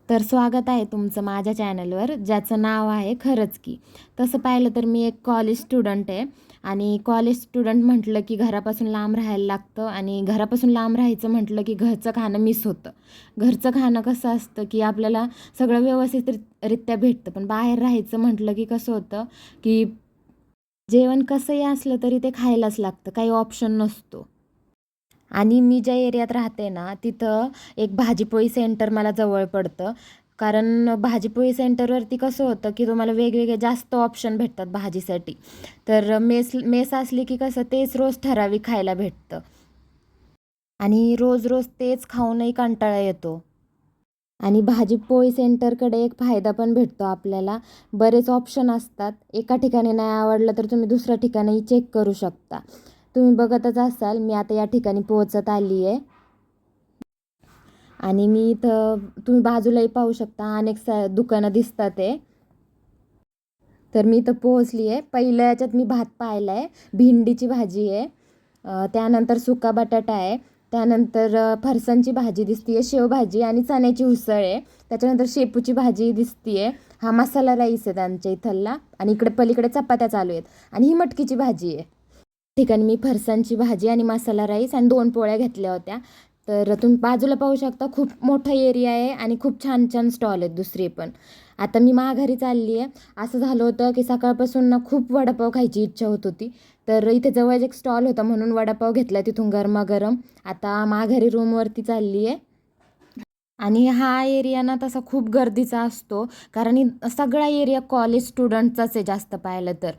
तर स्वागत आहे तुमचं माझ्या चॅनलवर, ज्याचं नाव आहे खरंच की. तसं पाहिलं तर मी एक कॉलेज स्टुडंट आहे आणि कॉलेज स्टुडंट म्हटलं की घरापासून लांब राहायला लागतं आणि घरापासून लांब राहायचं म्हटलं की घरचं खाणं मिस होतं. घरचं खाणं कसं असतं की आपल्याला सगळं व्यवस्थित रित्या भेटतं, पण बाहेर राहायचं म्हटलं की कसं होतं की जेवण कसंही असलं तरी ते खायलाच लागतं, काही ऑप्शन नसतो. आणि मी ज्या एरियात राहते ना, तिथं एक भाजीपोळी सेंटर मला जवळ पडतं. कारण भाजीपोळी सेंटरवरती कसं होतं, की तुम्हाला वेगवेगळे जास्त ऑप्शन भेटतात भाजीसाठी. तर मेस मेस असली की कसं तेच रोज ठराविक खायला भेटतं आणि रोज-रोज तेच खाऊनही कंटाळा येतो. आणि भाजीपोळी सेंटरकडे एक फायदा पण भेटतो आपल्याला. बरेच ऑप्शन असतात. एका ठिकाणी नाही आवडलं तर तुम्ही दुसऱ्या ठिकाणीही चेक करू शकता. तुम्ही बघतच असाल, मी आता या ठिकाणी पोहोचत आली आहे. आणि मी इथं तुम्ही बाजूलाही पाहू शकता अनेक दुकानं दिसतात आहे. तर मी इथं पोहोचली आहे. पहिल्या याच्यात मी भात पाहिला आहे, भेंडीची भाजी आहे, त्यानंतर सुका बटाटा आहे, त्यानंतर फरसाणची भाजी दिसते आहे, शेवभाजी आणि चण्याची उसळ आहे, त्याच्यानंतर शेपूची भाजी दिसते आहे. हा मसाला राईस आहे त्यांच्या इथला आणि इकडे पलीकडे चपात्या चालू आहेत आणि ही मटकीची भाजी आहे. ठिकाणी मी फरसाणची भाजी आणि मसाला राईस आणि 2 पोळ्या घेतल्या होत्या. तर तुम्ही बाजूला पाहू शकता खूप मोठा एरिया आहे आणि खूप छान छान स्टॉल आहेत दुसरे पण. आता मी माघारी चालली आहे. असं झालं होतं की सकाळपासून ना खूप वडापाव खायची इच्छा होत होती. तर इथे जवळच एक स्टॉल होता म्हणून वडापाव घेतला तिथून गरमागरम. आता माघारी रूमवरती चालली आहे. आणि हा एरिया ना तसा खूप गर्दीचा असतो, कारण सगळा एरिया कॉलेज स्टुडंटचाच आहे जास्त पाहिलं तर.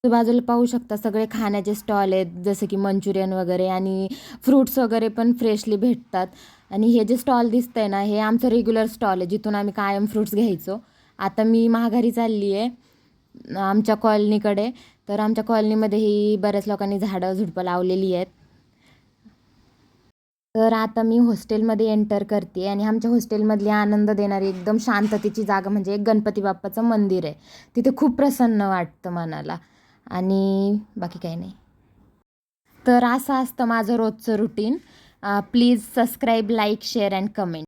बाजूला पाहू शकता सगळे खाण्याचे स्टॉल आहेत, जसं की मंचुरियन वगैरे आणि फ्रुट्स वगैरे पण फ्रेशली भेटतात. आणि हे जे स्टॉल दिसतंय ना, हे आमचं रेग्युलर स्टॉल आहे, जिथून आम्ही कायम फ्रुट्स घ्यायचो. आता मी माघारी चालली आहे आमच्या कॉलनीकडे. तर आमच्या कॉलनीमध्येही बऱ्याच लोकांनी झाडं-झुडपं लावलेली आहेत. तर आता मी हॉस्टेलमध्ये एंटर करते आणि आमच्या हॉस्टेलमधली आनंद देणारी एकदम शांततेची जागा म्हणजे एक गणपती बाप्पाचं मंदिर आहे. तिथे खूप प्रसन्न वाटतं मनाला आणि बाकी काही नाही. तर असं असतं माझं रोजचं routine. Please subscribe, like, share and comment.